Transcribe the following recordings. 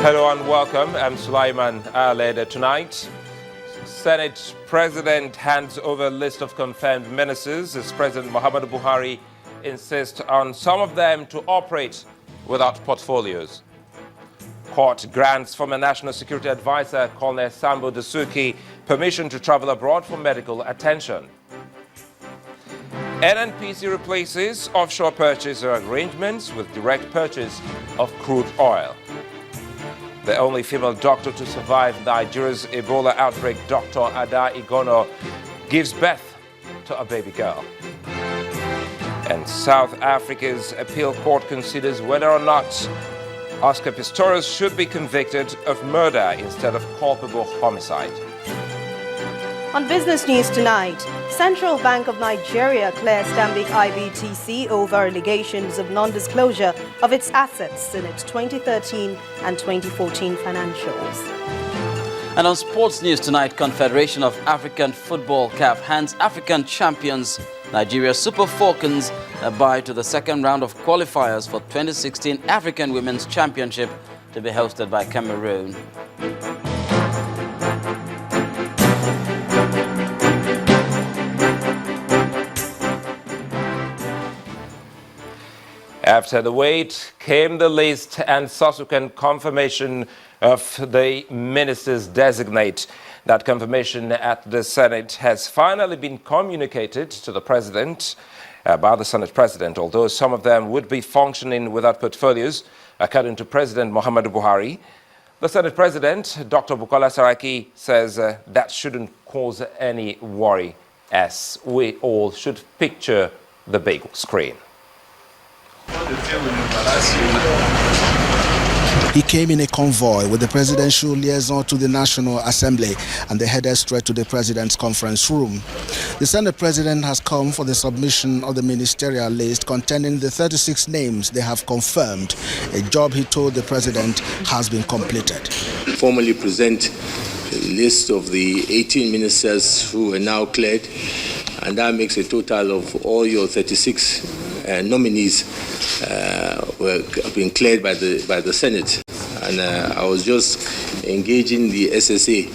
Hello and welcome. I'm Sulaiman. Later tonight, Senate President hands over a list of confirmed ministers as President Muhammadu Buhari insists on some of them to operate without portfolios. Court grants former National Security Advisor Colonel Sambo Dasuki permission to travel abroad for medical attention. NNPC replaces offshore purchase arrangements with direct purchase of crude oil. The only female doctor to survive Nigeria's Ebola outbreak, Dr. Ada Igono, gives birth to a baby girl. And South Africa's appeal court considers whether or not Oscar Pistorius should be convicted of murder instead of culpable homicide. On business news tonight, Central Bank of Nigeria clears Stanbic IBTC over allegations of non-disclosure of its assets in its 2013 and 2014 financials. And on sports news tonight, Confederation of African Football CAF hands African champions Nigeria Super Falcons a bye to the second round of qualifiers for 2016 African Women's Championship to be hosted by Cameroon. After the wait came the list and subsequent confirmation of the ministers designate. That confirmation at the Senate has finally been communicated to the President by the Senate President, although some of them would be functioning without portfolios, according to President Muhammadu Buhari. The Senate President, Dr. Bukola Saraki, says that shouldn't cause any worry, as we all should picture the big screen. He came in a convoy with the presidential liaison to the National Assembly, and they headed straight to the president's conference room. The Senate President has come for the submission of the ministerial list containing the 36 names they have confirmed, a job he told the president has been completed. Formally present a list of the 18 ministers who are now cleared, and that makes a total of all your 36 nominees have been cleared by the Senate. And I was just engaging the SSA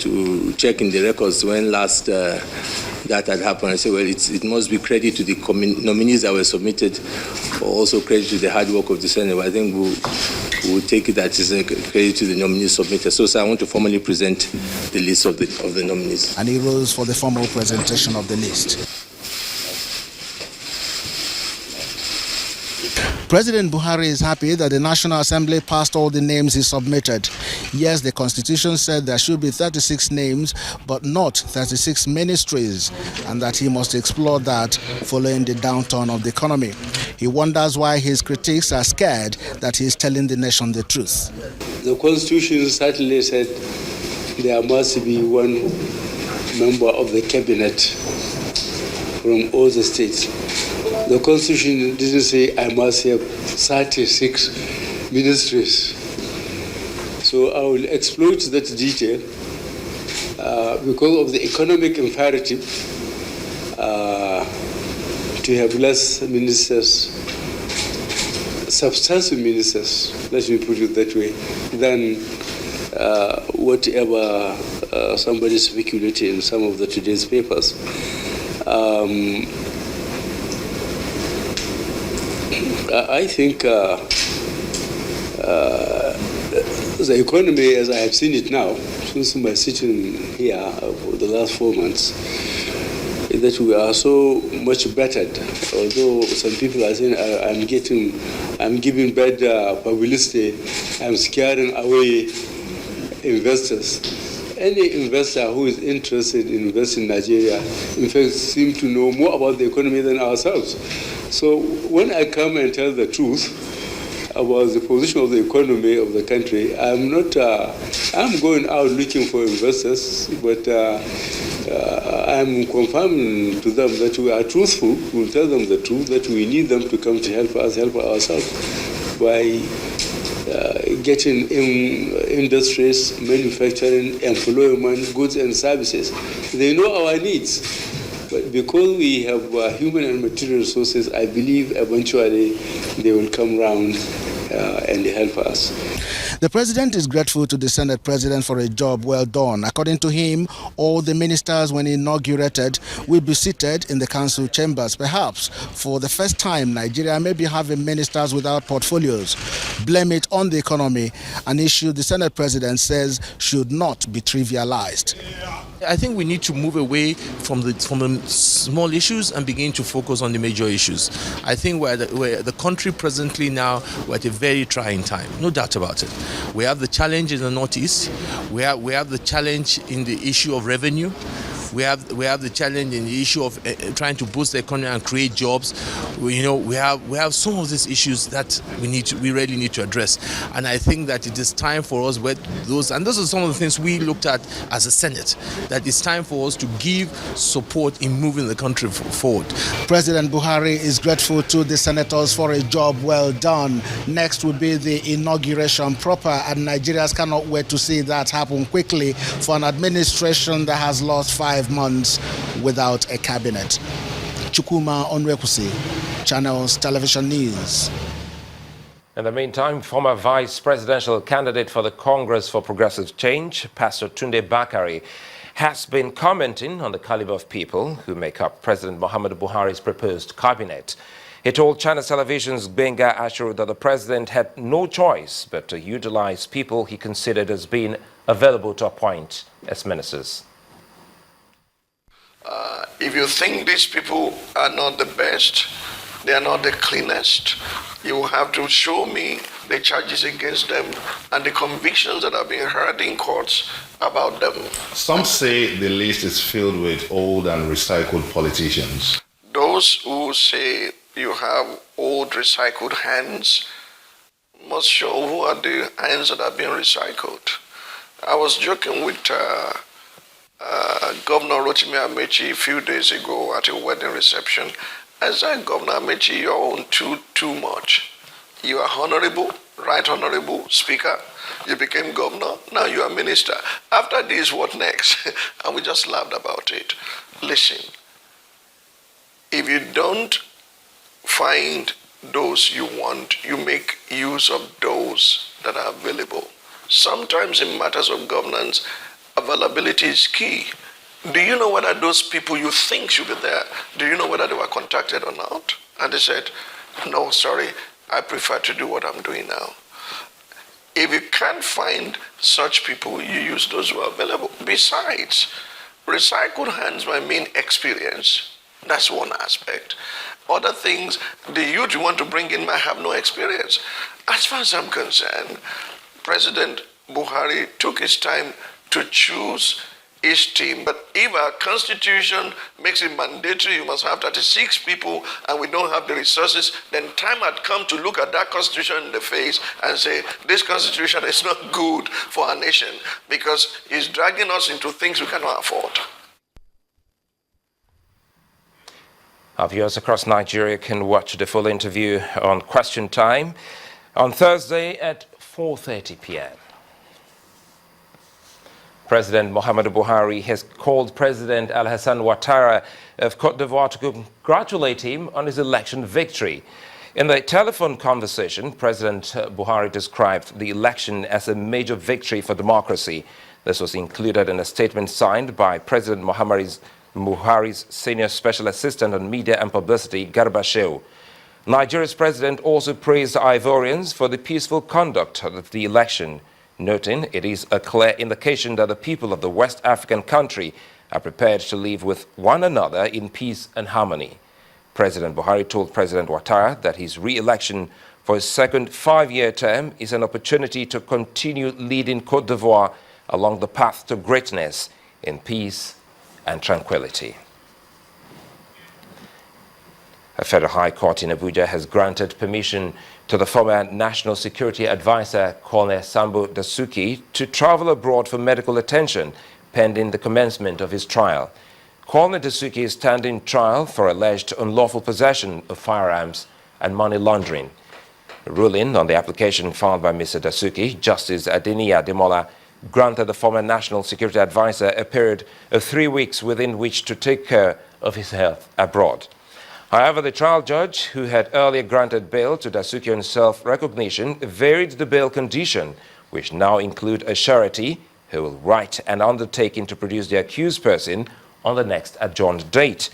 to check in the records when last that had happened. I said, well, it must be credit to the nominees that were submitted, or also credit to the hard work of the Senate. But I think we'll take it that is a credit to the nominees submitted. So, sir, I want to formally present the list of the nominees. And he rose for the formal presentation of the list. President Buhari is happy that the National Assembly passed all the names he submitted. Yes, the Constitution said there should be 36 names, but not 36 ministries, and that he must explore that following the downturn of the economy. He wonders why his critics are scared that he is telling the nation the truth. The Constitution certainly said there must be one member of the cabinet from all the states. The Constitution didn't say I must have 36 ministries. So I will exploit that detail because of the economic imperative to have less ministers, substantial ministers, let me put it that way, than whatever somebody speculated in some of today's papers. I think the economy, as I have seen it now, since my sitting here for the last 4 months, is that we are so much bettered. Although some people are saying I'm giving bad publicity, I'm scaring away investors. Any investor who is interested in investing in Nigeria, in fact, seems to know more about the economy than ourselves. So when I come and tell the truth about the position of the economy of the country, I'm going out looking for investors, but I'm confirming to them that we are truthful. We'll tell them the truth, that we need them to come to help us help ourselves by getting industries, manufacturing, employment, goods and services. They know our needs. But because we have human and material resources, I believe eventually they will come round and help us. The president is grateful to the Senate president for a job well done. According to him, all the ministers, when inaugurated, will be seated in the council chambers. Perhaps for the first time, Nigeria may be having ministers without portfolios. Blame it on the economy, an issue the Senate president says should not be trivialized. I think we need to move away from the small issues and begin to focus on the major issues. I think we're the country presently now, we're at a very trying time, no doubt about it. We have the challenge in the Northeast. We have the challenge in the issue of revenue. We have the challenge in the issue of trying to boost the economy and create jobs. We have some of these issues that we really need to address. And I think that it is time for us and those are some of the things we looked at as a Senate, that it's time for us to give support in moving the country forward. President Buhari is grateful to the senators for a job well done. Next will be the inauguration proper, and Nigerians cannot wait to see that happen quickly for an administration that has lost 5 months without a cabinet. Chukwuma Onwekusi, Channels Television News. In the meantime, former vice presidential candidate for the Congress for Progressive Change, Pastor Tunde Bakari, has been commenting on the caliber of people who make up President Muhammadu Buhari's proposed cabinet. He told Channel Television's Benga Ashiru that the president had no choice but to utilize people he considered as being available to appoint as ministers. If you think these people are not the best, they are not the cleanest, you will have to show me the charges against them and the convictions that have been heard in courts about them. Some say the list is filled with old and recycled politicians. Those who say you have old recycled hands must show who are the hands that have been recycled. I was joking with Governor Rotimi Amechi a few days ago at a wedding reception. I said, Governor Amechi, you own too much. You are honorable, right honorable speaker. You became governor, now you are minister. After this, what next? And we just laughed about it. Listen, if you don't find those you want, you make use of those that are available. Sometimes in matters of governance, availability is key. Do you know whether those people you think should be there, do you know whether they were contacted or not? And they said, no, sorry, I prefer to do what I'm doing now. If you can't find such people, you use those who are available. Besides, recycled hands might mean experience. That's one aspect. Other things, the youth you want to bring in might have no experience. As far as I'm concerned, President Buhari took his time to choose his team. But if our constitution makes it mandatory, you must have 36 people, and we don't have the resources, then time had come to look at that constitution in the face and say, this constitution is not good for our nation because it's dragging us into things we cannot afford. Our viewers across Nigeria can watch the full interview on Question Time on Thursday at 4:30 p.m. President Muhammadu Buhari has called President Alassane Ouattara of Côte d'Ivoire to congratulate him on his election victory. In the telephone conversation, President Buhari described the election as a major victory for democracy. This was included in a statement signed by President Buhari's senior special assistant on media and publicity, Garba Shehu. Nigeria's president also praised the Ivorians for the peaceful conduct of the election, noting it is a clear indication that the people of the West African country are prepared to live with one another in peace and harmony. President Buhari told President Ouattara that his re-election for his second 5-year term is an opportunity to continue leading Côte d'Ivoire along the path to greatness in peace and tranquility. A federal high court in Abuja has granted permission to the former National Security Advisor, Colonel Sambo Dasuki, to travel abroad for medical attention pending the commencement of his trial. Colonel Dasuki is standing trial for alleged unlawful possession of firearms and money laundering. A ruling on the application filed by Mr. Dasuki, Justice Adeniyi Ademola, granted the former National Security Advisor a period of 3 weeks within which to take care of his health abroad. However, the trial judge, who had earlier granted bail to Dasuki on self-recognition, varied the bail condition which now include a surety who will write an undertaking to produce the accused person on the next adjourned date.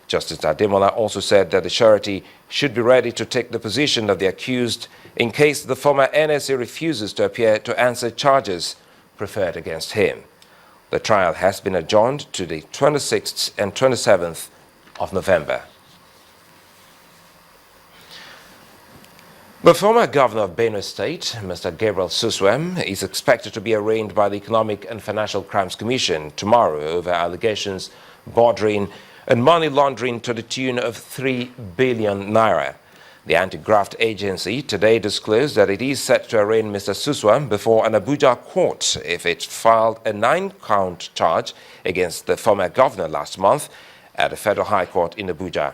Justice Ademola also said that the surety should be ready to take the position of the accused in case the former NSA refuses to appear to answer charges preferred against him. The trial has been adjourned to the 26th and 27th of November. The former governor of Benue State, Mr. Gabriel Suswem, is expected to be arraigned by the Economic and Financial Crimes Commission tomorrow over allegations bordering on money laundering to the tune of 3 billion naira. The anti-graft agency today disclosed that it is set to arraign Mr. Suswem before an Abuja court if it filed a 9-count charge against the former governor last month at the Federal High Court in Abuja.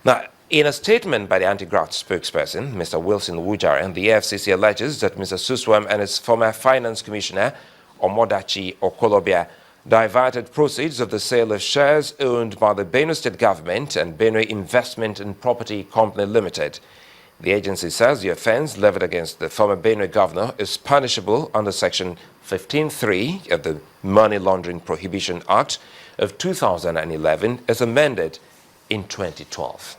Now, in a statement by the anti-graft spokesperson, Mr. Wilson Wujaren, the FCC alleges that Mr. Suswem and his former finance commissioner, Omodachi Okolobia, diverted proceeds of the sale of shares owned by the Benue State government and Benue Investment and Property Company Limited. The agency says the offense levied against the former Benue governor is punishable under Section 15(3) of the Money Laundering Prohibition Act of 2011 as amended in 2012.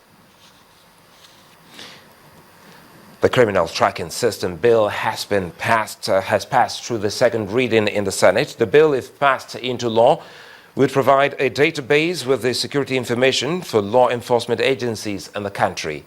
The Criminal Tracking System Bill has passed through the second reading in the Senate. The bill, if passed into law, would provide a database with the security information for law enforcement agencies in the country.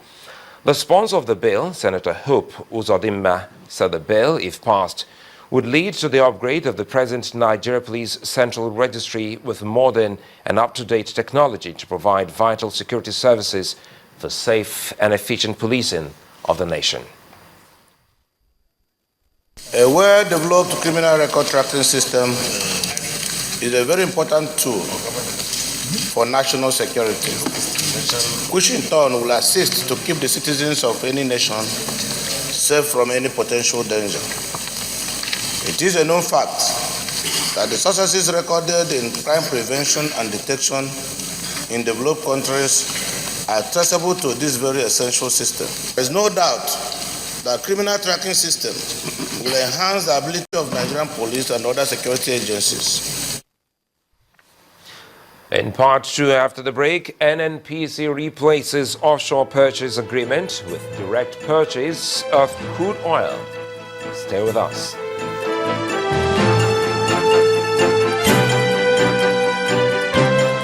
The sponsor of the bill, Senator Hope Uzodimma, said the bill, if passed, would lead to the upgrade of the present Nigeria Police Central Registry with modern and up-to-date technology to provide vital security services for safe and efficient policing of the nation. A well-developed criminal record tracking system is a very important tool for national security, which in turn will assist to keep the citizens of any nation safe from any potential danger. It is a known fact that the successes recorded in crime prevention and detection in developed countries are traceable to this very essential system. There is no doubt that criminal tracking system will enhance the ability of Nigerian police and other security agencies. In part 2, after the break, NNPC replaces offshore purchase agreement with direct purchase of crude oil. Stay with us.